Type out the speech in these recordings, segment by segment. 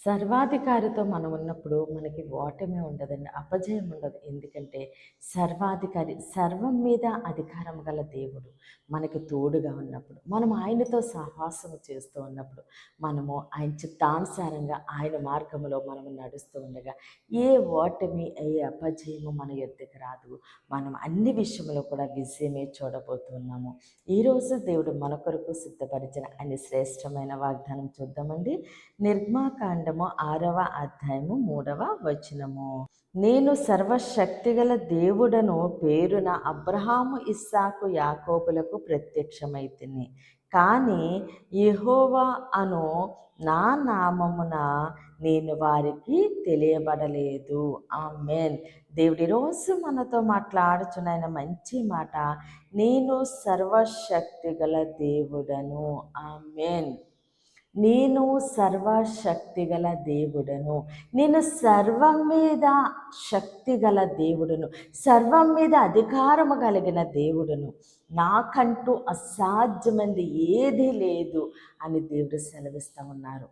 సర్వాధికారితో మనం ఉన్నప్పుడు మనకి ఓటమి ఉండదండి. అపజయం ఉండదు. ఎందుకంటే సర్వాధికారి, సర్వం మీద అధికారం గల దేవుడు మనకి తోడుగా ఉన్నప్పుడు, మనం ఆయనతో సహవాసం చేస్తూ ఉన్నప్పుడు, మనము ఆయన చిత్తానుసారంగా ఆయన మార్గంలో మనము నడుస్తూ ఉండగా ఏ ఓటమి, ఏ అపజయము మన యొద్దకు రాదు. మనం అన్ని విషయంలో కూడా విజయమే చూడబోతున్నాము. ఈరోజు దేవుడు మన కొరకు సిద్ధపరిచిన అన్ని శ్రేష్టమైన వాగ్దానం చూద్దామండి. నిర్మాకాండము 6వ అధ్యాయము 3వ వచనము. నేను సర్వశక్తిగల దేవుడను పేరున అబ్రహాము, ఇస్సాకు, యాకోబులకు ప్రత్యక్షమైతిని. కానీ యెహోవా అను నా నామమున నేను వారికి తెలియబడలేదు. ఆమేన్. దేవుడి రోజు మనతో మాట్లాడుచున్న మంచి మాట, నేను సర్వశక్తిగల దేవుడను. ఆమేన్. నేను సర్వశక్తిగల దేవుడను. నేను సర్వం మీద శక్తిగల దేవుడును. సర్వం మీద అధికారము కలిగిన దేవుడును. నాకంటూ అసాధ్యమైనది ఏదీ లేదు అని దేవుడు సెలవిస్తూ ఉన్నారు.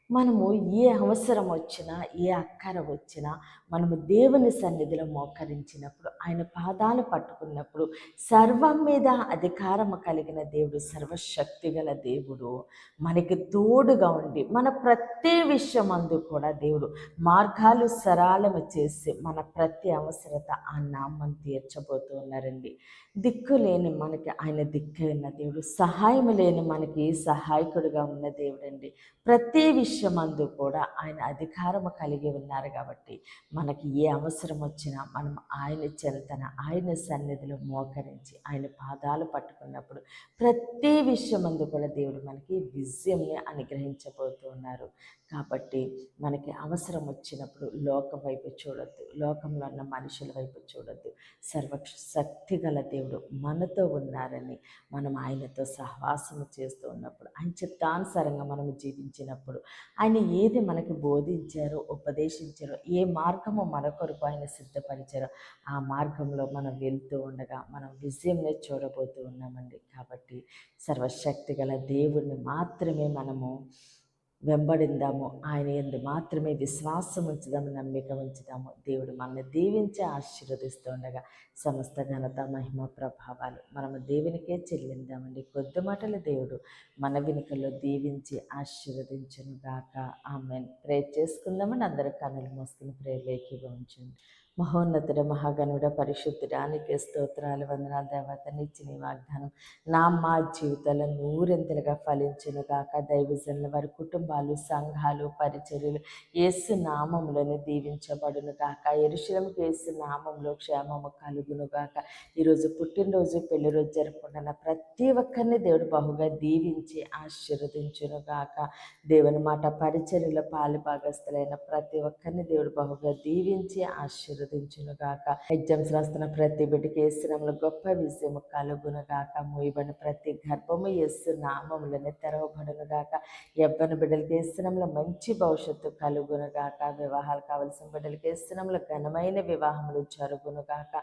మనము ఏ అవసరం వచ్చినా, ఏ అక్కర వచ్చినా, మనము దేవుని సన్నిధిలో మోకరించినప్పుడు, ఆయన పాదాలు పట్టుకున్నప్పుడు, సర్వం మీద అధికారము కలిగిన దేవుడు, సర్వశక్తి గల దేవుడు మనకి తోడుగా ఉండి, మన ప్రతి విషయమందు కూడా దేవుడు మార్గాలు సరళము చేసి, మన ప్రతి అవసరత ఆ నామం తీర్చబోతూ ఉన్నారండి. దిక్కు లేని మనకి ఆయన దిక్కు ఉన్న దేవుడు, సహాయం లేని మనకి సహాయకుడుగా ఉన్న దేవుడండి. ప్రతి విషయమందు కూడా ఆయన అధికారము కలిగి ఉన్నారు కాబట్టి మనకి ఏ అవసరం వచ్చినా మనం ఆయన చెంతన, ఆయన సన్నిధిలో మోకరించి ఆయన పాదాలు పట్టుకున్నప్పుడు ప్రతి విషయమందు కూడా దేవుడు మనకి విజయంని అనుగ్రహించబోతూ ఉన్నారు. కాబట్టి మనకి అవసరం వచ్చినప్పుడు లోకం వైపు చూడొద్దు, లోకంలో ఉన్న మనుషుల వైపు చూడొద్దు. సర్వశక్తి గల దేవుడు మనతో ఉన్నారని మనం ఆయనతో సహవాసము చేస్తూ ఉన్నప్పుడు, ఆయన చిత్తానుసారంగా మనము జీవించినప్పుడు, ఆయన ఏది మనకి బోధించారో, ఉపదేశించారో, ఏ మార్గము మన కొరకు ఆయన సిద్ధపరిచారో ఆ మార్గంలో మనం వెళ్తూ ఉండగా మనం విజయంనే చూడబోతూ ఉన్నామండి. కాబట్టి సర్వశక్తి గల దేవుణ్ణి మాత్రమే మనము వెంబడిందాము, ఆయన యందు మాత్రమే విశ్వాసం ఉంచుదాము, నమ్మిక ఉంచుదాము. దేవుడు మనల్ని దీవించి ఆశీర్వదిస్తూ ఉండగా సమస్త ఘనత, మహిమ, ప్రభావాలు మనము దేవునికే చెల్లిందామండి. కొద్ది మాటల దేవుడు మన వెనుకల్లో దీవించి ఆశీర్వదించును గాక. ఆమెన్. ప్రేర్ చేసుకుందామని అందరూ కన్నులు మూసుకుని ప్రేర్లోకి ఉంచండి. మహోన్నతుడ, మహాగణుడ, పరిశుద్ధుడానికి స్తోత్రాలు, వందనాలు దేవత. నిచ్చిన వాగ్దానం మా జీవితాల్లో నూరెంతలుగా ఫలించును గాక. దైవజనుల వారి కుటుంబాలు, సంఘాలు, పరిచర్యలు యేసు నామములను దీవించబడును గాక. యెరూషలేముకు యేసు నామంలో క్షేమము కలుగును గాక. ఈరోజు పుట్టినరోజు, పెళ్లి రోజు జరుపుకుంటున్న ప్రతి ఒక్కరిని దేవుడు బహుగా దీవించి ఆశీర్వదించును గాక. దేవుని మాట పరిచర్యలో పాలు భాగస్థులైన ప్రతి ఒక్కరిని దేవుడు బహుగా దీవించి ఆశీర్వదించును గాక. ఎగ్జామ్స్ రాస్తున్న ప్రతి బిడ్డకి యేసు నామములో గొప్ప విజయము కలుగును గాక. మూయబడిన ప్రతి గర్భము యేసు నామములోనే తెరవబడును గాక. యవ్వన బిడ్డలకి యేసు నామములో మంచి భవిష్యత్తు కలుగును గాక. వివాహాలు కావలసిన బిడ్డలకి యేసు నామములో ఘనమైన వివాహములు జరుగును గాక.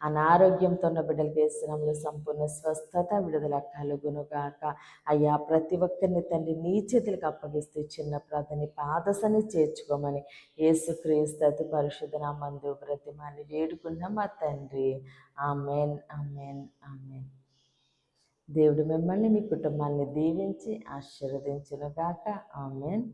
అనారోగ్యంతో ఉన్న బిడ్డలకి యేసు నామములో సంపూర్ణ స్వస్థత, విడుదల కలుగును గాక. అయ్యా, ప్రతి ఒక్కరిని తండ్రి నీ చేతులకు అప్పగిస్తూ చిన్న ప్రార్థన పాదసని చేర్చుకోమని యేసుక్రీస్తు అతి పరిశుద్ధ నామములో బ్రతిమాలి వేడుకున్నాం మా తండ్రి. Amen, amen, amen. దేవుడు మిమ్మల్ని, మీ కుటుంబాన్ని దీవించి ఆశీర్వదించును గాక. ఆమెన్.